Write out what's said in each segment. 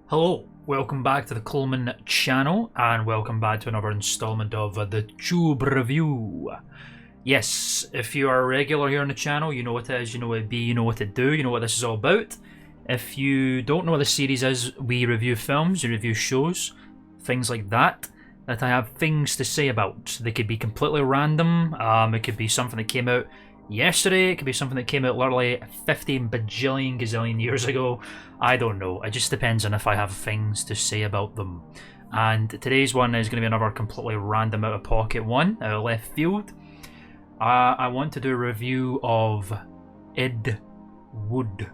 Hello, welcome back to the Klman channel, and welcome back to another installment of the Tube Review. Yes, if you are a regular here on the channel, you know what it is, you know what it be, you know what to do, you know what this is all about. If you don't know what the series is, we review films, we review shows, things like that I have things to say about. They could be completely random, it could be something that came out yesterday, it could be something that came out literally 15 bajillion gazillion years ago. I don't know, it just depends on if I have things to say about them. And today's one is going to be another completely random out of pocket one, out of left field. I want to do a review of Ed Wood.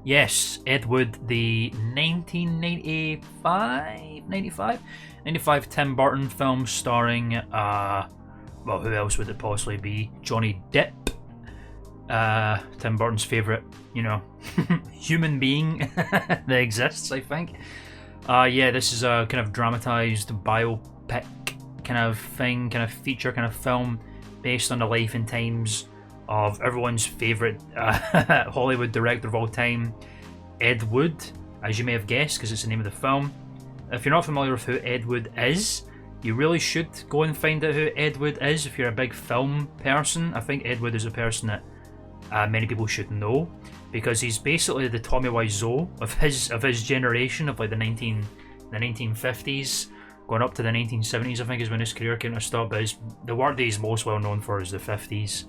Yes, Ed Wood, the 1995 Tim Burton film starring, well, who else would it possibly be? Johnny Depp. Tim Burton's favourite, human being that exists, I think. Yeah, this is a kind of dramatised biopic kind of thing, kind of feature, kind of film based on the life and times of everyone's favourite Hollywood director of all time, Ed Wood, as you may have guessed, because it's the name of the film. If you're not familiar with who Ed Wood is, you really should go and find out who Ed Wood is if you're a big film person. I think Ed Wood is a person that many people should know, because he's basically the Tommy Wiseau of his generation, of like the 1950s going up to the 1970s. I think is when his career came to a stop, but the work that he's most well known for is the 50s.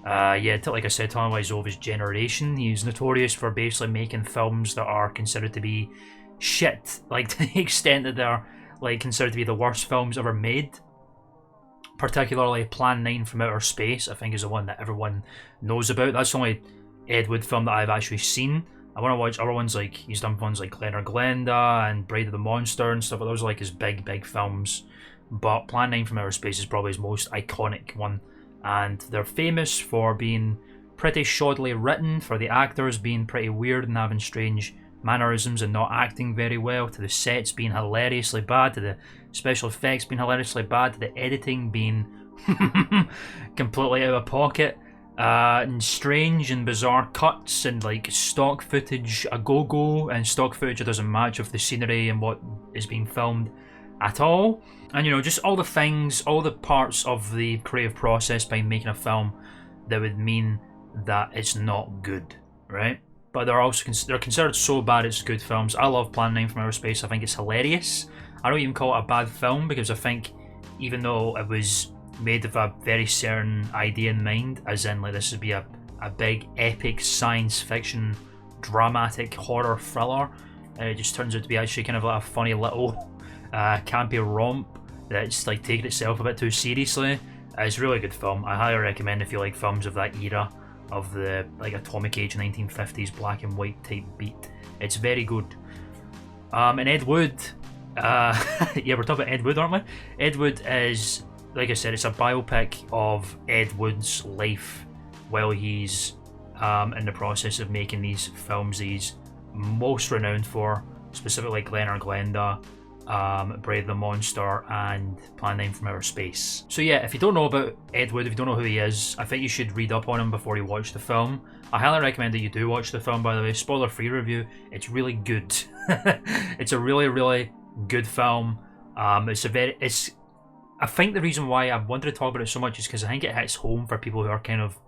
Yeah, like I said, Tommy Wiseau of his generation. He's notorious for basically making films that are considered to be shit, like to the extent that they're like considered to be the worst films ever made. Particularly Plan 9 from Outer Space, I think, is the one that everyone knows about. That's the only Ed Wood film that I've actually seen. I want to watch other ones, like he's done ones like Klman and Bride of the Monster and stuff, but those are like his big films. But Plan 9 from Outer Space is probably his most iconic one, and they're famous for being pretty shoddily written, for the actors being pretty weird and having strange mannerisms and not acting very well, to the sets being hilariously bad, to the special effects being hilariously bad, to the editing being completely out of pocket, and strange and bizarre cuts and like stock footage a go-go, and stock footage that doesn't match with the scenery and what is being filmed at all. And just all the things, all the parts of the creative process behind making a film that would mean that it's not good, right? But they're considered so bad it's good films. I love Plan 9 from Outer Space. I think it's hilarious. I don't even call it a bad film, because I think even though it was made with a very certain idea in mind, as in like this would be a big epic science fiction dramatic horror thriller, it just turns out to be actually kind of like a funny little campy romp that's like taking itself a bit too seriously. It's a really good film. I highly recommend if you like films of that era, of the like Atomic Age 1950s black and white type beat. It's very good. And Ed Wood, yeah, we're talking about Ed Wood, aren't we? Ed Wood is, like I said, it's a biopic of Ed Wood's life while he's in the process of making these films that he's most renowned for, specifically Klman, Bride of the Monster and Plan 9 from Outer Space. So yeah, if you don't know about Ed Wood, if you don't know who he is, I think you should read up on him before you watch the film. I highly recommend that you do watch the film, by the way. Spoiler free review. It's really good. It's a really good film. I think the reason why I wanted to talk about it so much is because I think it hits home for people who are kind of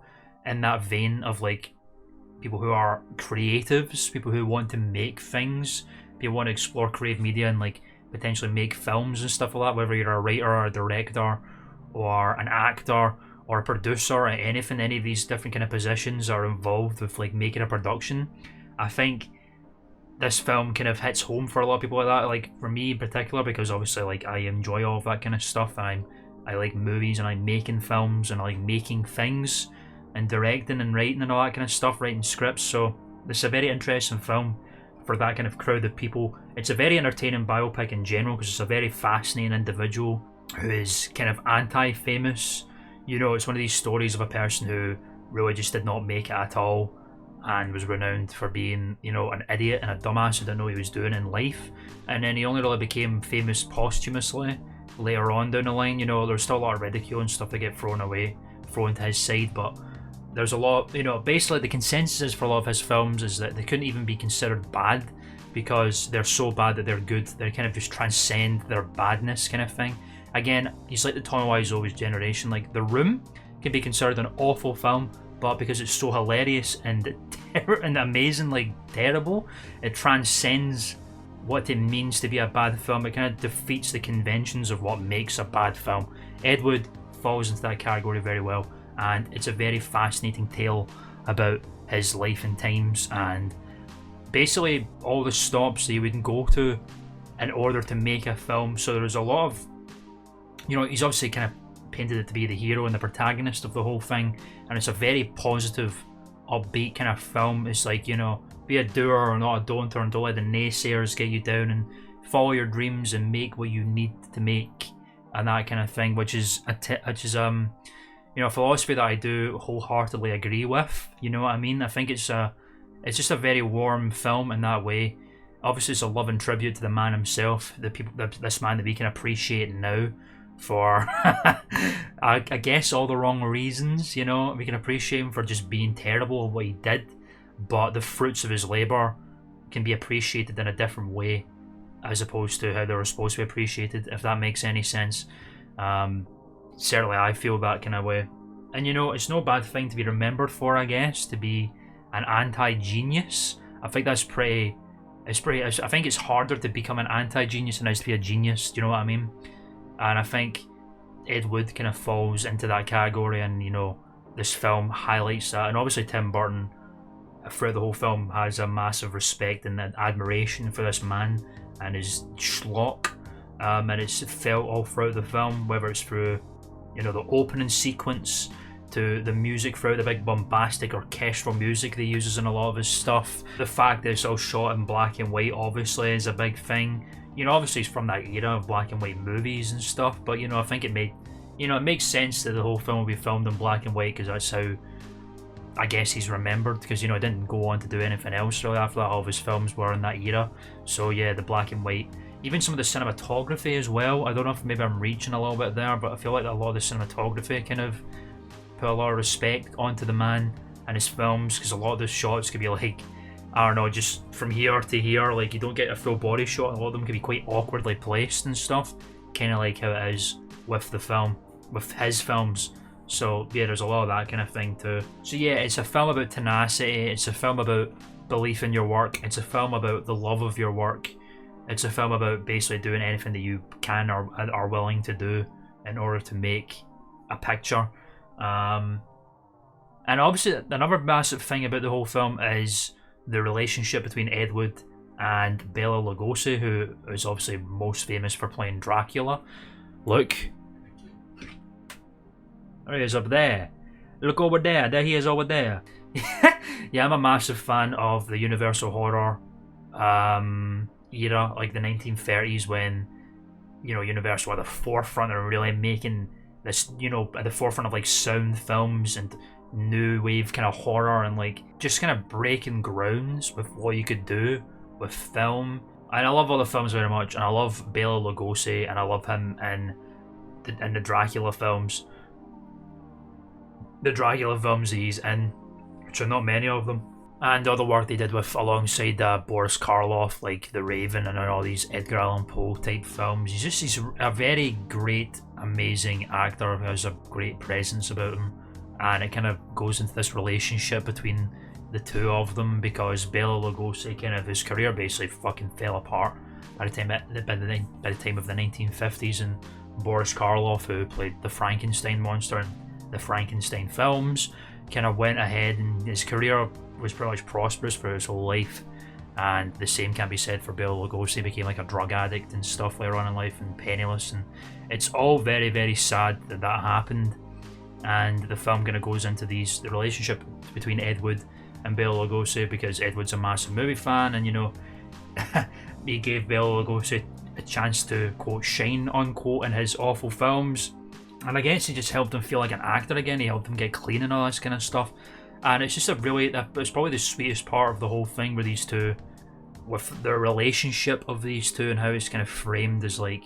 in that vein of like people who are creatives, people who want to make things, people who want to explore creative media and like potentially make films and stuff like that, whether you're a writer or a director or an actor or a producer or anything. Any of these different kind of positions are involved with like making a production. I think this film kind of hits home for a lot of people like that, like for me in particular, because obviously like I enjoy all of that kind of stuff, and I like movies and I'm making films and I like making things and directing and writing and all that kind of stuff, writing scripts. So this is a very interesting film for that kind of crowd of people. It's a very entertaining biopic in general, because it's a very fascinating individual who is kind of anti-famous. It's one of these stories of a person who really just did not make it at all and was renowned for being, an idiot and a dumbass who didn't know what he was doing in life. And then he only really became famous posthumously later on down the line. There's still a lot of ridicule and stuff that get thrown to his side, but there's a lot, basically the consensus is for a lot of his films is that they couldn't even be considered bad because they're so bad that they're good. They kind of just transcend their badness kind of thing. Again, he's like the Tommy Wiseau's generation. Like The Room can be considered an awful film, but because it's so hilarious and amazingly terrible, it transcends what it means to be a bad film. It kind of defeats the conventions of what makes a bad film. Ed Wood falls into that category very well, and it's a very fascinating tale about his life and times and basically all the stops that he would go to in order to make a film. So there's a lot of, he's obviously kind of painted it to be the hero and the protagonist of the whole thing, and it's a very positive, upbeat kind of film. It's like, be a doer or not a don'ter, and don't let the naysayers get you down, and follow your dreams and make what you need to make, and that kind of thing, which is a philosophy that I do wholeheartedly agree with. You know what I mean? I think it's just a very warm film in that way. Obviously, it's a love and tribute to the man himself, this man that we can appreciate now for, I guess, all the wrong reasons. We can appreciate him for just being terrible at what he did, but the fruits of his labour can be appreciated in a different way, as opposed to how they were supposed to be appreciated, if that makes any sense. Certainly I feel that kind of way. And it's no bad thing to be remembered for, I guess, to be an anti-genius. I think that's pretty, I think it's harder to become an anti-genius than it is to be a genius, do you know what I mean? And I think Ed Wood kind of falls into that category, and this film highlights that. And obviously Tim Burton, throughout the whole film, has a massive respect and admiration for this man and his schlock, and it's felt all throughout the film, whether it's through the opening sequence to the music throughout, the big bombastic orchestral music that he uses in a lot of his stuff. The fact that it's all shot in black and white obviously is a big thing. Obviously it's from that era of black and white movies and stuff, but I think it makes sense that the whole film will be filmed in black and white, because that's how I guess he's remembered, because he didn't go on to do anything else really after that. All of his films were in that era. So yeah, the black and white, even some of the cinematography as well. I don't know if maybe I'm reaching a little bit there, but I feel like a lot of the cinematography kind of put a lot of respect onto the man and his films, because a lot of the shots could be like, I don't know, just from here to here, like you don't get a full body shot, and a lot of them can be quite awkwardly placed and stuff, kind of like how it is with his films. So yeah, there's a lot of that kind of thing too. So yeah, it's a film about tenacity, it's a film about belief in your work, it's a film about the love of your work, it's a film about basically doing anything that you can or are willing to do in order to make a picture. And obviously another massive thing about the whole film is the relationship between Ed Wood and Bela Lugosi, who is obviously most famous for playing Dracula. Look, there he is up there. Look over there. There he is over there. Yeah, I'm a massive fan of the Universal horror era, like the 1930s, when Universal were at the forefront of really making this, at the forefront of like sound films and new wave kind of horror, and like just kind of breaking grounds with what you could do with film. And I love all the films very much, and I love Bela Lugosi, and I love him in the Dracula films. The Dracula films he's in, which are not many of them, and all the work they did with alongside Boris Karloff, like The Raven and all these Edgar Allan Poe type films. He's a very great, amazing actor who has a great presence about him, and it kind of goes into this relationship between the two of them, because Bela Lugosi, kind of his career basically fucking fell apart by the time of the 1950s, and Boris Karloff, who played the Frankenstein monster in the Frankenstein films, kind of went ahead, and his career was pretty much prosperous for his whole life. And the same can be said for Bela Lugosi. Became like a drug addict and stuff later on in life, and penniless, and it's all very, very sad that happened. And the film kind of goes into the relationship between Ed Wood and Bela Lugosi, because Ed Wood's a massive movie fan, and he gave Bela Lugosi a chance to quote shine unquote in his awful films, and I guess he just helped him feel like an actor again. He helped him get clean and all this kind of stuff. And it's just it's probably the sweetest part of the whole thing, where these two, with the relationship of these two, and how it's kind of framed as like,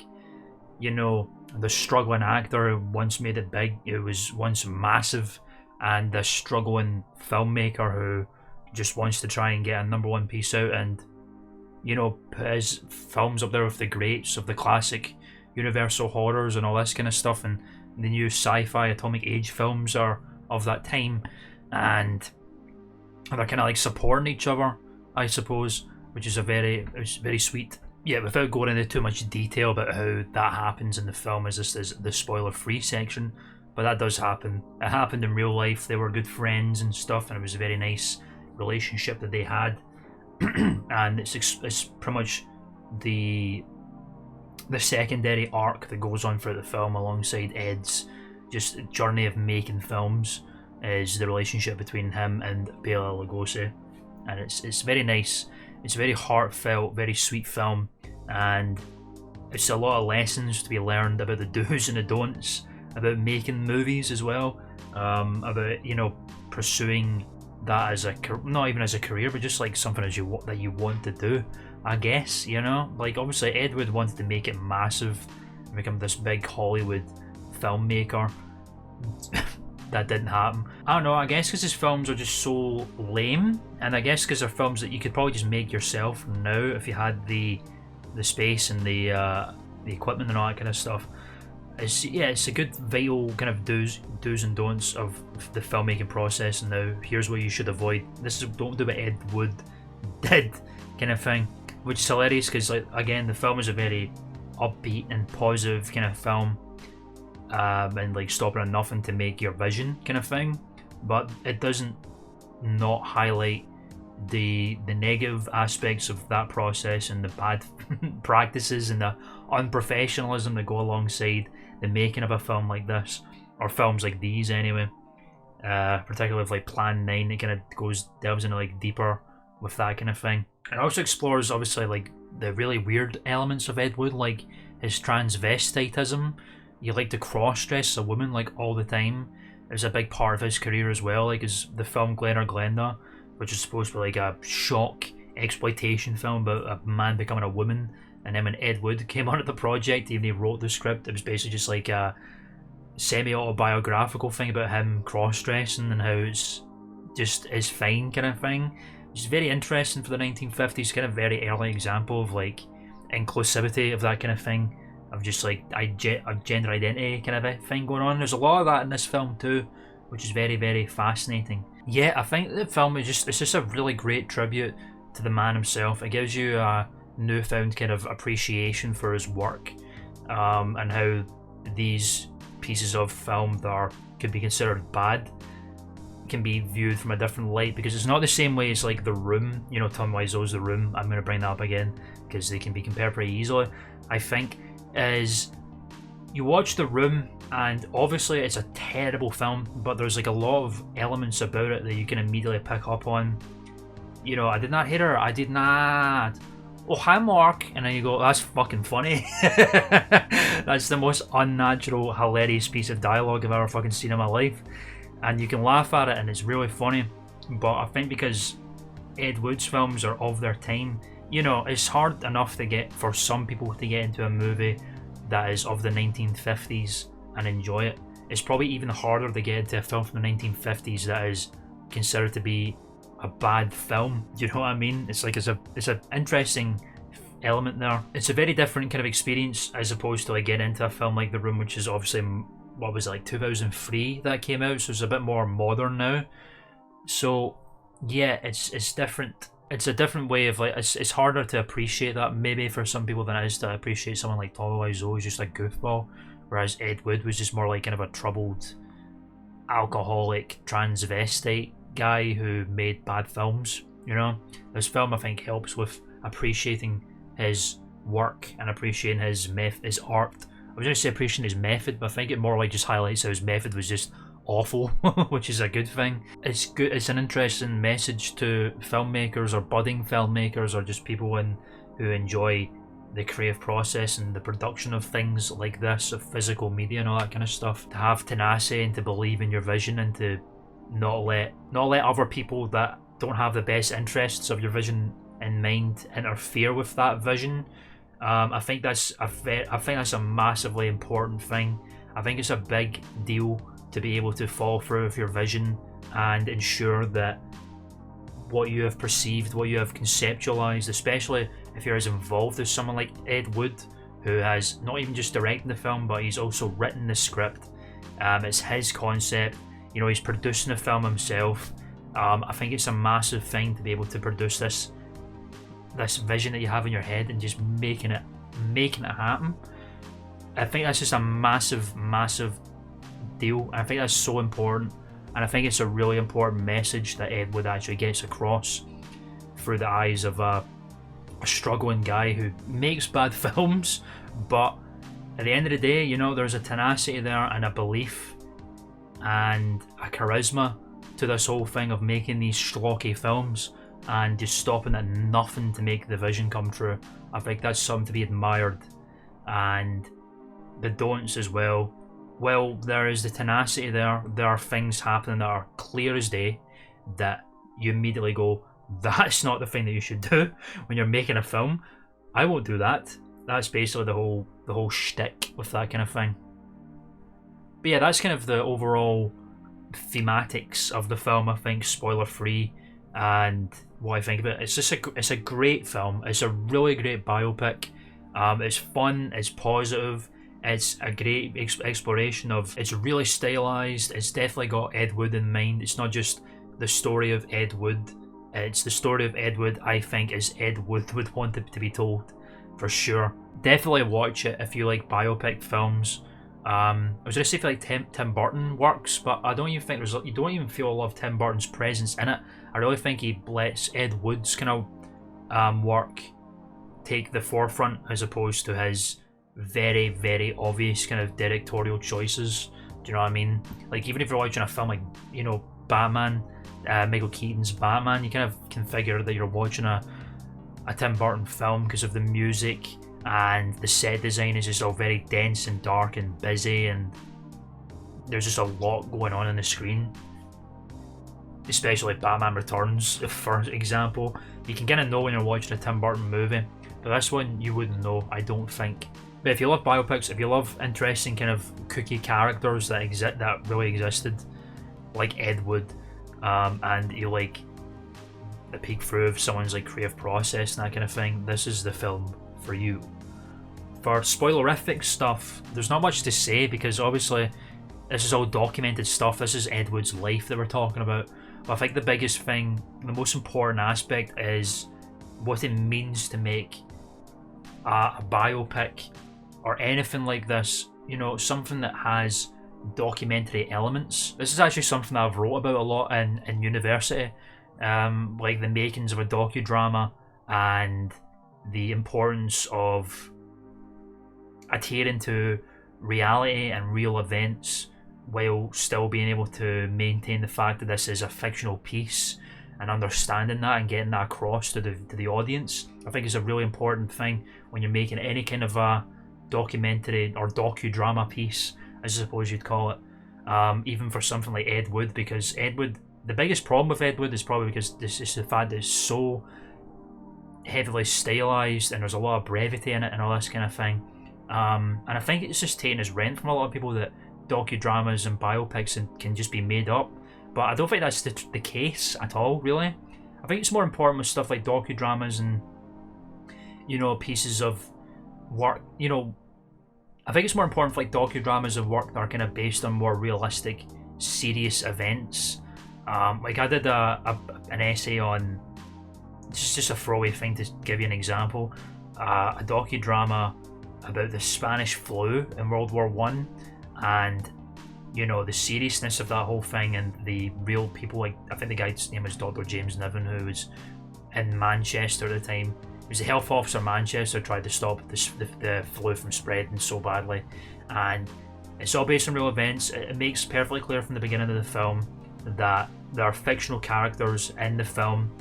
the struggling actor who once made it big, who was once massive, and the struggling filmmaker who just wants to try and get a #1 piece out, and put his films up there with the greats of the classic Universal horrors and all this kind of stuff, and the new sci-fi atomic age films are of that time, and they're kind of like supporting each other, I suppose, which is it's very sweet. Yeah, without going into too much detail about how that happens in the film, as this is the spoiler-free section, but that does happen. It happened in real life. They were good friends and stuff, and it was a very nice relationship that they had. And it's pretty much the secondary arc that goes on throughout the film alongside Ed's just journey of making films, is the relationship between him and Bela Lugosi, and it's very nice. It's a very heartfelt, very sweet film, and it's a lot of lessons to be learned about the do's and the don'ts about making movies as well, about pursuing that as not even as a career, but just like something that you want to do, I guess. Like obviously Ed Wood wanted to make it massive, become this big Hollywood filmmaker. That didn't happen. I don't know, I guess because his films are just so lame, and I guess because they're films that you could probably just make yourself now if you had the space and the equipment and all that kind of stuff. It's a good vital kind of do's and don'ts of the filmmaking process, and now here's what you should avoid. Don't do what Ed Wood did kind of thing, which is hilarious because, like, again, the film is a very upbeat and positive kind of film, and like stopping at nothing to make your vision kind of thing, but it doesn't not highlight the negative aspects of that process and the bad practices and the unprofessionalism that go alongside the making of a film like this, or films like these anyway, particularly with like Plan 9. It kind of delves into like deeper with that kind of thing. It also explores obviously like the really weird elements of Ed Wood, like his transvestitism. You like to cross-dress a woman like all the time. It was a big part of his career as well, like the film Glen or Glenda, which is supposed to be like a shock exploitation film about a man becoming a woman. And then when Ed Wood came onto the project, even he wrote the script, it was basically just like a semi-autobiographical thing about him cross-dressing and how it's just is fine kind of thing. Which is very interesting for the 1950s, kind of very early example of like inclusivity of that kind of thing, of just like a gender identity kind of a thing going on. There's a lot of that in this film too, which is very, very fascinating. Yeah, I think the film it's just a really great tribute to the man himself. It gives you a newfound kind of appreciation for his work, and how these pieces of film that could be considered bad can be viewed from a different light, because it's not the same way as like The Room. Tom Wiseau's The Room. I'm going to bring that up again because they can be compared pretty easily, I think. Is you watch The Room, and obviously it's a terrible film, but there's like a lot of elements about it that you can immediately pick up on. I did not hit her, I did not. Oh, hi Mark. And then you go, that's fucking funny. That's the most unnatural, hilarious piece of dialogue I've ever fucking seen in my life, and you can laugh at it and it's really funny. But I think because Ed Wood's films are of their time, it's hard enough to get for some people to get into a movie that is of the 1950s and enjoy it. It's probably even harder to get into a film from the 1950s that is considered to be a bad film. Do you know what I mean? It's like it's an interesting element there. It's a very different kind of experience as opposed to like getting into a film like The Room, which is obviously, what was it, like 2003 that came out, so it's a bit more modern now. So yeah, it's different. It's a different way of like, it's harder to appreciate that maybe for some people than it is to appreciate someone like Tommy Wiseau who's just a goofball, whereas Ed Wood was just more like kind of a troubled, alcoholic, transvestite guy who made bad films. This film I think helps with appreciating his work and appreciating his art. I was going to say appreciating his method, but I think it more like just highlights how his method was just awful, which is a good thing. It's good. It's an interesting message to filmmakers or budding filmmakers or just people who enjoy the creative process and the production of things like this, of physical media and all that kind of stuff. To have tenacity and to believe in your vision and to not let other people that don't have the best interests of your vision in mind interfere with that vision. I think that's a massively important thing. I think it's a big deal to be able to follow through with your vision and ensure that what you have perceived, what you have conceptualized, especially if you're as involved as someone like Ed Wood, who has not even just directed the film, but he's also written the script. It's his concept. You know, he's producing the film himself. I think it's a massive thing to be able to produce this vision that you have in your head and just making it happen. I think that's just a massive deal. I think that's so important, and I think it's a really important message that Ed Wood actually gets across through the eyes of a struggling guy who makes bad films, but at the end of the day, you know, there's a tenacity there and a belief and a charisma to this whole thing of making these schlocky films and just stopping at nothing to make the vision come true. I think that's something to be admired. And the don'ts as well. Well, there is the tenacity there. There are things happening that are clear as day that you immediately go, that's not the thing that you should do when you're making a film. I won't do that. That's basically the whole shtick with that kind of thing. But yeah, that's kind of the overall thematics of the film, I think, spoiler free, and what I think of it. It's a great film. It's a really great biopic. It's fun, it's positive, it's a great exploration of, it's really stylized, it's definitely got Ed Wood in mind. It's not just the story of Ed Wood, it's the story of Ed Wood, I think, as Ed Wood would want it to be told, for sure. Definitely watch it if you like biopic films. I was going to say if you like Tim Burton works, but I don't even think you don't even feel a lot of Tim Burton's presence in it. I really think he lets Ed Wood's kind of work take the forefront as opposed to his very, very obvious kind of directorial choices. Do you know what I mean? Like, even if you're watching a film like, you know, Batman, Michael Keaton's Batman, you kind of can figure that you're watching a Tim Burton film because of the music, and the set design is just all very dense and dark and busy, and there's just a lot going on the screen. Especially Batman Returns, for example. You can kind of know when you're watching a Tim Burton movie, but this one you wouldn't know, I don't think. But if you love biopics, if you love interesting kind of kooky characters that really existed, like Ed Wood, and you like the peek through of someone's like creative process and that kind of thing, this is the film for you. For spoilerific stuff, there's not much to say because obviously this is all documented stuff. This is Ed Wood's life that we're talking about. But I think the biggest thing, the most important aspect, is what it means to make a biopic or anything like this. You know, something that has documentary elements. This is actually something that I've wrote about a lot in university, like the makings of a docudrama and the importance of adhering to reality and real events while still being able to maintain the fact that this is a fictional piece, and understanding that and getting that across to the audience. I think it's a really important thing when you're making any kind of a documentary or docudrama piece, I suppose you'd call it, even for something like Ed Wood, because Ed Wood, the biggest problem with Ed Wood is probably because this is the fact that it's so heavily stylized and there's a lot of brevity in it and all this kind of thing. And I think it's just taking his rent from a lot of people that docudramas and biopics can just be made up. But I don't think that's the case at all, really. I think it's more important with stuff like docudramas and, you know, pieces of work, you know, I think it's more important for like docudramas of work that are kind of based on more realistic, serious events. Like I did an essay on, just a throwaway thing to give you an example, a docudrama about the Spanish flu in World War One, and you know the seriousness of that whole thing and the real people. Like I think the guy's name was Dr. James Niven, who was in Manchester at the time. He was a health officer in Manchester, tried to stop the flu from spreading so badly, and it's all based on real events. It makes perfectly clear from the beginning of the film that there are fictional characters in the film,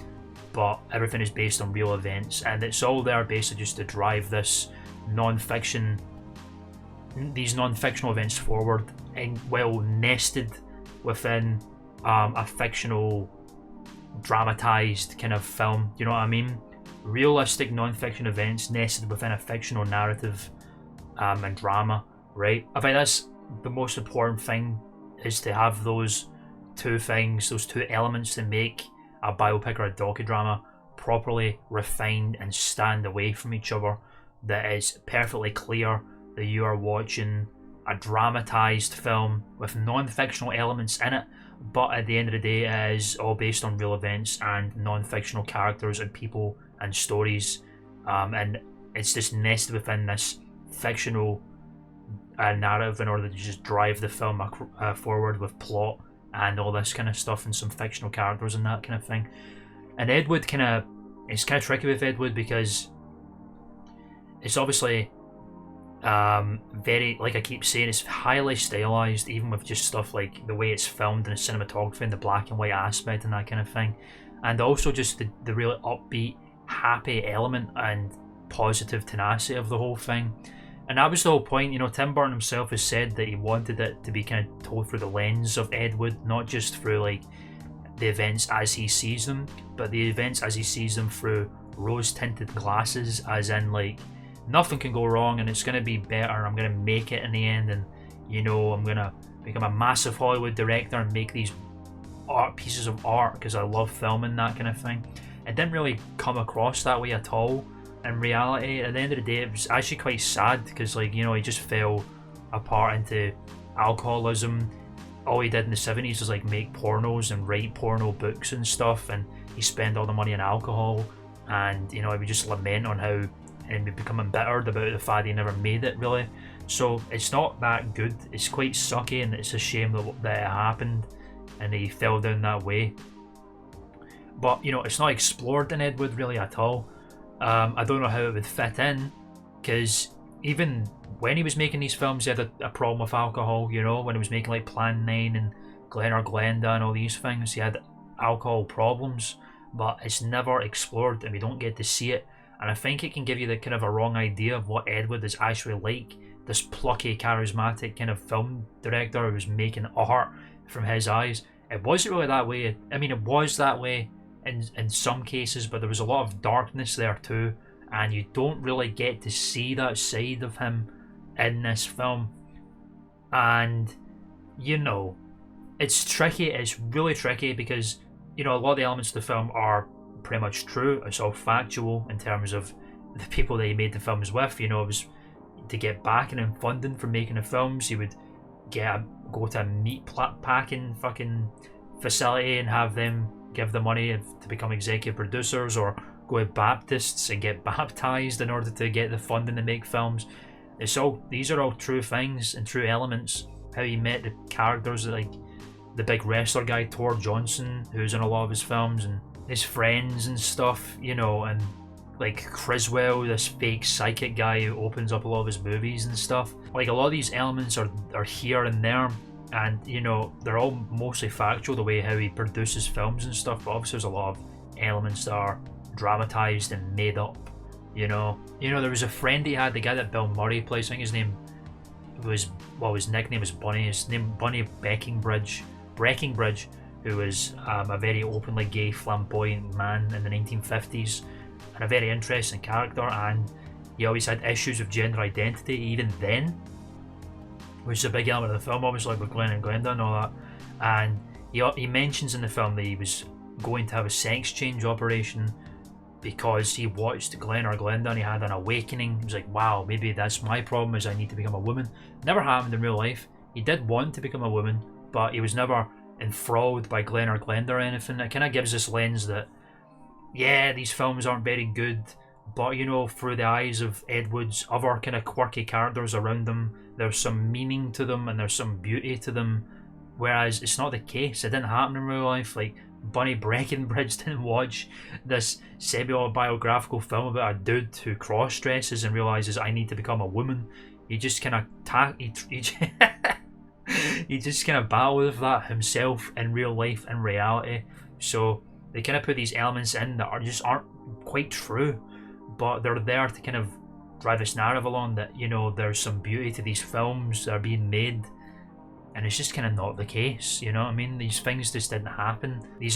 but everything is based on real events, and it's all there basically just to drive these non-fictional events forward, and well nested within a fictional dramatized kind of film. You know what I mean? Realistic non-fiction events nested within a fictional narrative and drama, right? I think that's the most important thing is to have those two things, those two elements that make a biopic or a docudrama properly refined and stand away from each other. That is perfectly clear that you are watching a dramatised film with non-fictional elements in it, but at the end of the day it is all based on real events and non-fictional characters and people and stories, and it's just nested within this fictional narrative in order to just drive the film forward with plot and all this kind of stuff and some fictional characters and that kind of thing. And Ed Wood it's kind of tricky with Ed Wood because it's obviously very, like I keep saying, it's highly stylized, even with just stuff like the way it's filmed and the cinematography and the black and white aspect and that kind of thing, and also just the really upbeat, happy element and positive tenacity of the whole thing. And that was the whole point. Tim Burton himself has said that he wanted it to be kind of told through the lens of Ed Wood, not just through like the events as he sees them, but the events as he sees them through rose-tinted glasses, as in like nothing can go wrong and it's going to be better, I'm going to make it in the end, and I'm going to become a massive Hollywood director and make these pieces of art because I love filming, that kind of thing. It didn't really come across that way at all. In reality, at the end of the day, it was actually quite sad because he just fell apart into alcoholism. All he did in the 70s was like make pornos and write porno books and stuff, and he spent all the money on alcohol, and he would just lament on how and be become embittered about the fact he never made it, really. So it's not that good. It's quite sucky, and it's a shame that it happened and he fell down that way. But it's not explored in Ed Wood really at all. I don't know how it would fit in, because even when he was making these films, he had a problem with alcohol. When he was making like Plan 9 and Glen or Glenda and all these things, he had alcohol problems, but it's never explored and we don't get to see it. And I think it can give you the kind of a wrong idea of what Ed Wood is actually like, this plucky, charismatic kind of film director who's making art from his eyes. It wasn't really that way. I mean, it was that way in some cases, but there was a lot of darkness there too, and you don't really get to see that side of him in this film. And it's tricky. It's really tricky because a lot of the elements of the film are pretty much true. It's all factual in terms of the people that he made the films with. It was to get backing and funding for making the films. He would go to a meat packing fucking facility and have them give the money to become executive producers, or go to Baptists and get baptized in order to get the funding to make films. These are all true things and true elements. How he met the characters like the big wrestler guy Tor Johnson, who's in a lot of his films, and his friends and stuff, and like Criswell, this fake psychic guy who opens up a lot of his movies and stuff. Like a lot of these elements are here and there, and they're all mostly factual, the way how he produces films and stuff, but obviously there's a lot of elements that are dramatized and made up. There was a friend he had, the guy that Bill Murray plays, I think his name was, his nickname was Bunny, his name Bunny Breckinbridge, who was a very openly gay, flamboyant man in the 1950s, and a very interesting character, and he always had issues of gender identity even then, which is a big element of the film, obviously, with Glen and Glenda and all that. And he mentions in the film that he was going to have a sex change operation because he watched Glen or Glenda and he had an awakening. He was like, wow, maybe that's my problem, is I need to become a woman. Never happened in real life. He did want to become a woman, but he was never enthralled by Glen or Glenda or anything. It kind of gives this lens that, yeah, these films aren't very good, but through the eyes of Ed Wood's other kind of quirky characters around them, there's some meaning to them and there's some beauty to them, whereas it's not the case. It didn't happen in real life. Like, Bunny Breckinbridge didn't watch this semi-autobiographical film about a dude who cross-dresses and realizes, I need to become a woman. He just kind of he just kind of battled with that himself in real life and reality. So they kind of put these elements in that aren't quite true, but they're there to kind of drive this narrative along, that there's some beauty to these films that are being made, and it's just kind of not the case. What I mean? These things just didn't happen. I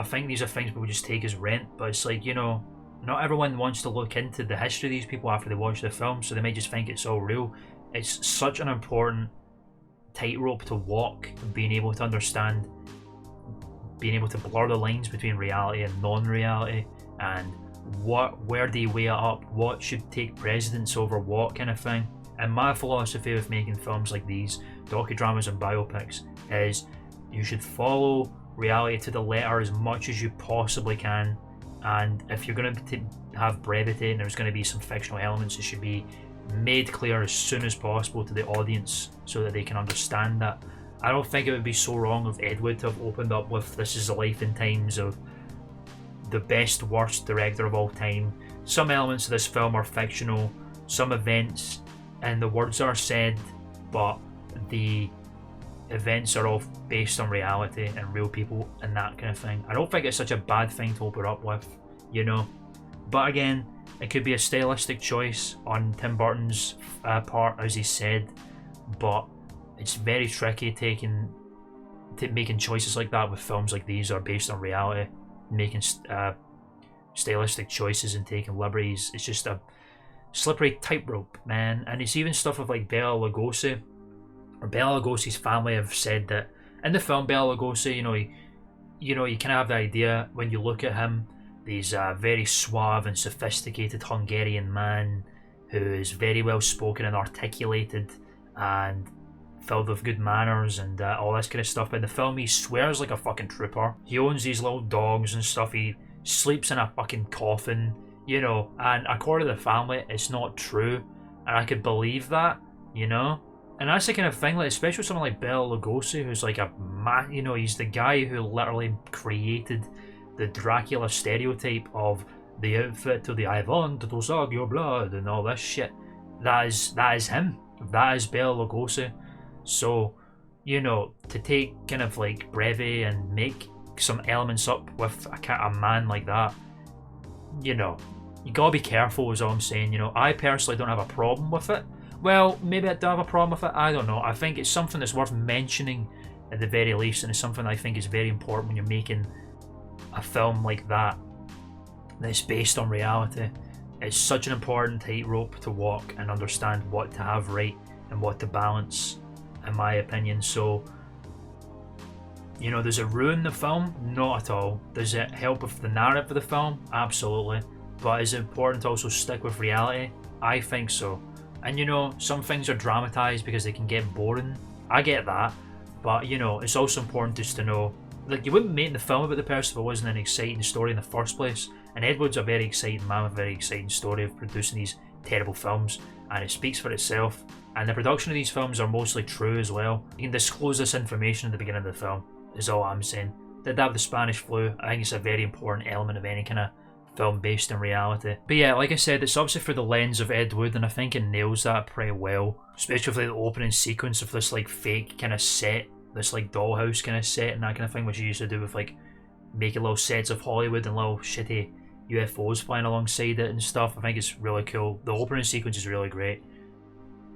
think these are things people just take as rent, but it's like, not everyone wants to look into the history of these people after they watch the film, so they might just think it's all real. It's such an important tightrope to walk, being able to understand, being able to blur the lines between reality and non-reality, and where do you weigh it up, what should take precedence over what kind of thing. And my philosophy with making films like these, docudramas and biopics, is you should follow reality to the letter as much as you possibly can, and if you're going to have brevity and there's going to be some fictional elements, it should be made clear as soon as possible to the audience so that they can understand that. I don't think it would be so wrong of Ed Wood to have opened up with "This is the life and times of the best worst director of all time. Some elements of this film are fictional, some events and the words are said, but the events are all based on reality and real people and that kind of thing." I don't think it's such a bad thing to open up with, you know. But again, it could be a stylistic choice on Tim Burton's part, as he said, but it's very tricky making choices like that with films like these are based on reality, making stylistic choices and taking liberties. It's just a slippery tightrope, man. And it's even stuff of like Bela Lugosi's family have said that in the film Bela Lugosi, you kind of have the idea when you look at him, he's a very suave and sophisticated Hungarian man who is very well spoken and articulated and filled with good manners and all this kind of stuff. But in the film, he swears like a fucking trooper. He owns these little dogs and stuff. He sleeps in a fucking coffin, and according to the family, it's not true. And I could believe that, And that's the kind of thing, like, especially with someone like Bela Lugosi, who's like a man, he's the guy who literally created the Dracula stereotype of the outfit to the I want to suck your blood and all this shit. That is him. That is Bela Lugosi. So, to take kind of like brevity and make some elements up with a man like that, you gotta be careful is all I'm saying. I personally don't have a problem with it. Well, maybe I do have a problem with it, I don't know. I think it's something that's worth mentioning at the very least, and it's something I think is very important when you're making a film like that that's based on reality. It's such an important tightrope to walk and understand what to have right and what to balance, in my opinion. So, does it ruin the film? Not at all. Does it help with the narrative of the film? Absolutely. But is it important to also stick with reality? I think so. And some things are dramatized because they can get boring. I get that. But it's also important just to know, like, you wouldn't make the film about the person if it wasn't an exciting story in the first place. And Ed Wood's a very exciting man with a very exciting story of producing these terrible films, and it speaks for itself. And the production of these films are mostly true as well. You can disclose this information at the beginning of the film, is all I'm saying. Did that with the Spanish flu? I think it's a very important element of any kind of film based in reality. But yeah, like I said, it's obviously through the lens of Ed Wood, and I think it nails that pretty well. Especially with the opening sequence of this like fake kind of set, this like dollhouse kind of set and that kind of thing, which you used to do with like making little sets of Hollywood and little shitty UFOs flying alongside it and stuff. I think it's really cool. The opening sequence is really great.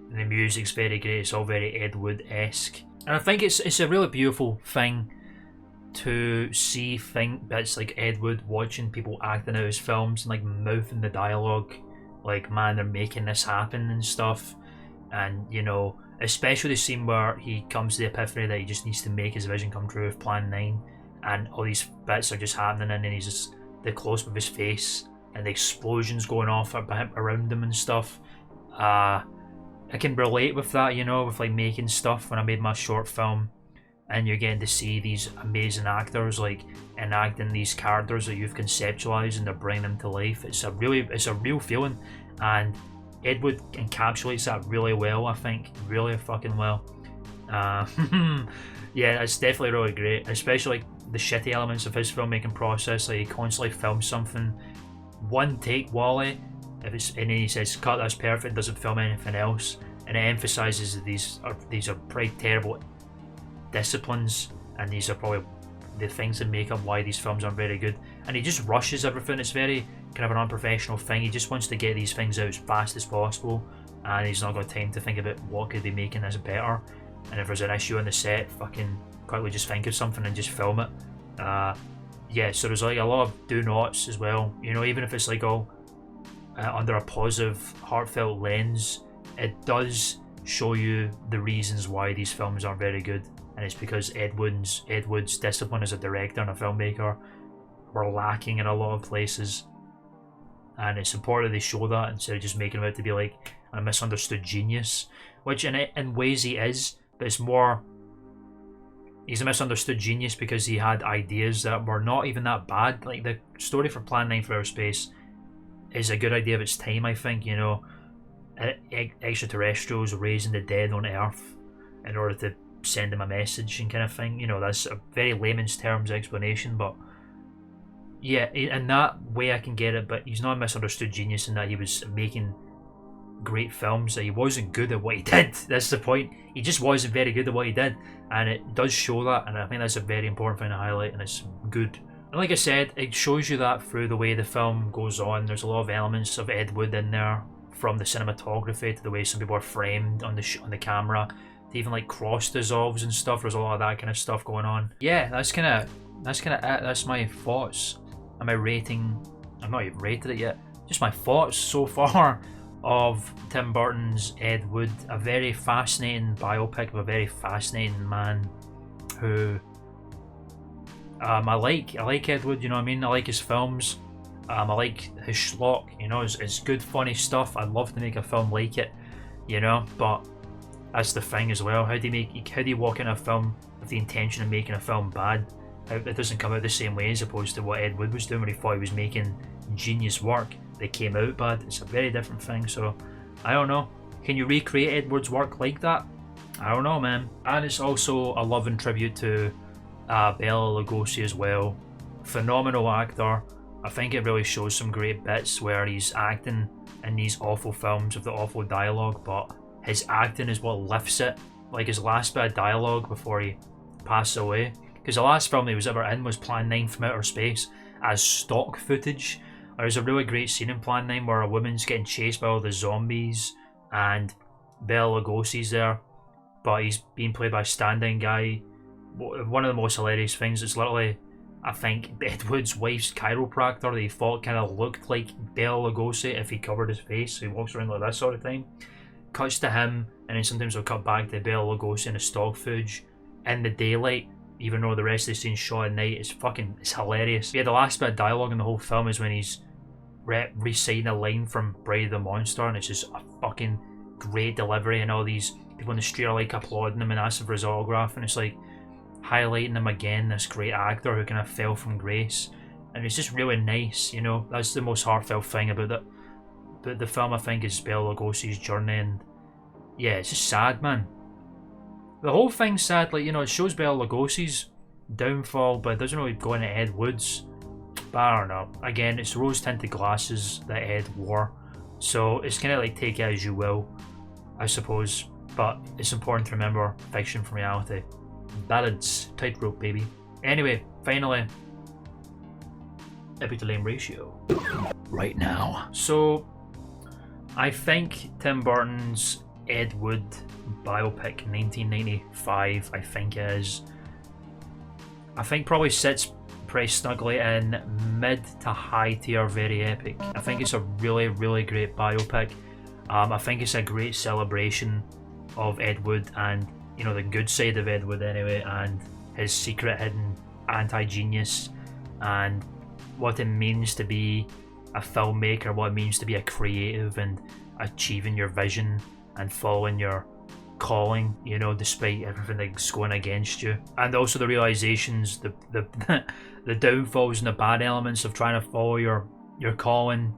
And the music's very great. It's all very Ed Wood-esque. And I think it's a really beautiful thing to see bits like Ed Wood watching people acting out his films and like mouthing the dialogue. Like, man, they're making this happen and stuff. And, especially the scene where he comes to the epiphany that he just needs to make his vision come true with Plan 9. And all these bits are just happening and he's just the close-up of his face and the explosions going off around him and stuff. I can relate with that, with like making stuff when I made my short film, and you're getting to see these amazing actors like enacting these characters that you've conceptualized and they're bringing them to life. It's a real feeling, and Ed Wood encapsulates that really well. I think really fucking well. Yeah, it's definitely really great, especially like the shitty elements of his filmmaking process. Like, he constantly films something one take, Wally, and then he says, "Cut, that's perfect," doesn't film anything else, and it emphasizes that these are pretty terrible disciplines, and these are probably the things that make up why these films aren't very good. And he just rushes everything. It's very kind of an unprofessional thing. He just wants to get these things out as fast as possible, and he's not got time to think about what could be making this better. And if there's an issue on the set, fucking quickly just think of something and just film it. Yeah, so there's like a lot of do nots as well. Even if it's like all under a positive, heartfelt lens, it does show you the reasons why these films aren't very good, and it's because Ed Wood's discipline as a director and a filmmaker were lacking in a lot of places, and it's important they show that instead of just making him out to be like a misunderstood genius, which in ways he is, but it's more he's a misunderstood genius because he had ideas that were not even that bad. Like the story for Plan 9 for Outer Space is a good idea of its time, I think, you know, extraterrestrials raising the dead on Earth in order to send them a message and kind of thing, you know, that's a very layman's terms explanation, but yeah, in that way I can get it, but he's not a misunderstood genius in that he was making great films, that he wasn't good at what he did. That's the point. He just wasn't very good at what he did, and it does show that, and I think that's a very important thing to highlight, and it's good. And like I said, it shows you that through the way the film goes on. There's a lot of elements of Ed Wood in there, from the cinematography to the way some people are framed on the camera, to even like cross dissolves and stuff. There's a lot of that kind of stuff going on. Yeah, that's kind of it. That's my thoughts. Am I rating? I've not even rated it yet. Just my thoughts so far of Tim Burton's Ed Wood, a very fascinating biopic of a very fascinating man who I like Ed Wood, you know what I mean? I like his films. I like his schlock, you know, it's good funny stuff. I'd love to make a film like it, you know, but that's the thing as well. How do you walk in a film with the intention of making a film bad? It doesn't come out the same way as opposed to what Ed Wood was doing when he thought he was making genius work that came out bad. It's a very different thing, so I don't know. Can you recreate Ed Wood's work like that? I don't know, man. And it's also a love and tribute to Bela Lugosi as well. Phenomenal actor. I think it really shows some great bits where he's acting in these awful films with the awful dialogue, but his acting is what lifts it. Like his last bit of dialogue before he passed away, because the last film he was ever in was Plan 9 from Outer Space as stock footage. There's a really great scene in Plan 9 where a woman's getting chased by all the zombies and Bela Lugosi's there, but he's being played by a stand-in guy. One of the most hilarious things is literally, I think, Ed Wood's wife's chiropractor that he thought kind of looked like Bela Lugosi if he covered his face, so he walks around like this sort of thing. Cuts to him, and then sometimes we'll cut back to Bela Lugosi in the stock footage in the daylight, even though the rest of the scene's shot at night. It's hilarious. Yeah, the last bit of dialogue in the whole film is when he's reciting a line from Bride the Monster, and it's just a fucking great delivery, and all these people in the street are like applauding him and asking for his autograph, and it's like highlighting him again, this great actor who kind of fell from grace, and it's just really nice, you know. That's the most heartfelt thing about it. But the film, I think, is Bela Lugosi's journey, and yeah, it's just sad, man. The whole thing's sad, like, you know, it shows Bela Lugosi's downfall, but it doesn't really go into Ed Wood's. But I don't know. Again, it's rose-tinted glasses that Ed wore, so it's kind of like take it as you will, I suppose. But it's important to remember fiction from reality. Balance, tightrope, baby. Anyway, finally, epic to lame ratio. Right now. So, I think Tim Burton's Ed Wood biopic 1995, I think it is, I think probably sits pretty snugly in mid to high tier very epic. I think it's a really, really great biopic. I think it's a great celebration of Ed Wood and, you know, the good side of Ed Wood anyway, and his secret hidden anti-genius, and what it means to be a filmmaker, what it means to be a creative and achieving your vision and following your calling, you know, despite everything that's going against you. And also the realizations, the downfalls and the bad elements of trying to follow your calling,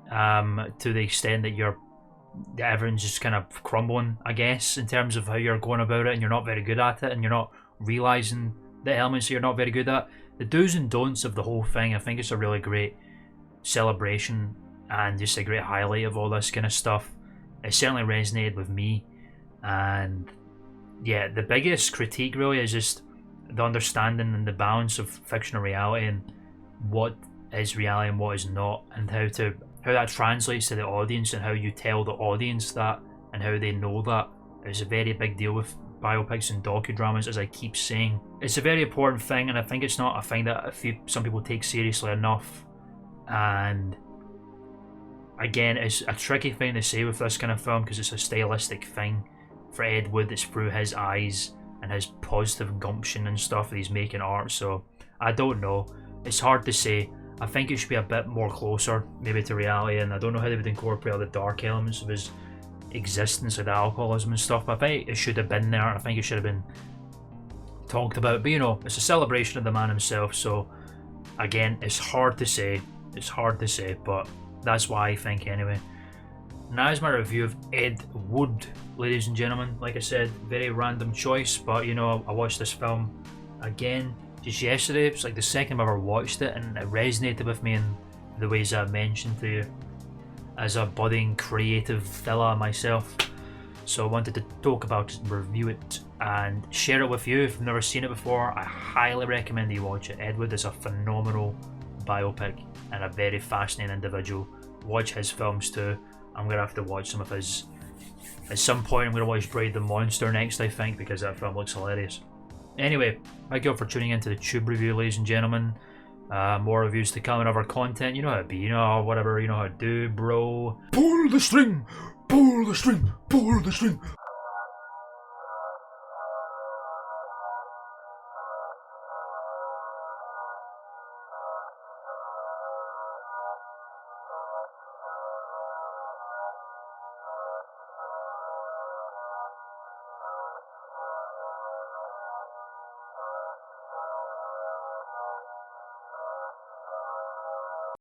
to the extent that everyone's just kind of crumbling, I guess, in terms of how you're going about it, and you're not very good at it, and you're not realizing the elements that you're not very good at. The do's and don'ts of the whole thing, I think it's a really great celebration and just a great highlight of all this kind of stuff. It certainly resonated with me, and yeah, the biggest critique really is just the understanding and the balance of fiction and reality, and what is reality and what is not, and how that translates to the audience, and how you tell the audience that, and how they know that. It's a very big deal with biopics and docudramas, as I keep saying. It's a very important thing, and I think it's not a thing that some people take seriously enough. And again, it's a tricky thing to say with this kind of film, because it's a stylistic thing. for Ed Wood, it's through his eyes and his positive gumption and stuff that he's making art. So I don't know. It's hard to say. I think it should be a bit more closer, maybe to reality, and I don't know how they would incorporate all the dark elements of his existence, like the alcoholism and stuff. But I think it should have been there, and I think it should have been talked about. But you know, it's a celebration of the man himself. So again, it's hard to say. It's hard to say, but that's why I think anyway. Now is my review of Ed Wood, ladies and gentlemen. Like I said, very random choice, but you know, I watched this film again just yesterday. It's like the second I've ever watched it, and it resonated with me in the ways I mentioned to you as a budding creative fella myself. So I wanted to talk about it, review it, and share it with you. If you've never seen it before, I highly recommend that you watch it. Ed Wood is a phenomenal biopic and a very fascinating individual. Watch his films too. I'm going to have to watch some of his. At some point I'm going to watch Bride the Monster next, I think, because that film looks hilarious. Anyway, thank you all for tuning into the Tube Review, ladies and gentlemen. More reviews to come and other content. You know how it be, you know, whatever, you know how to do, bro. Pull the string, pull the string, pull the string.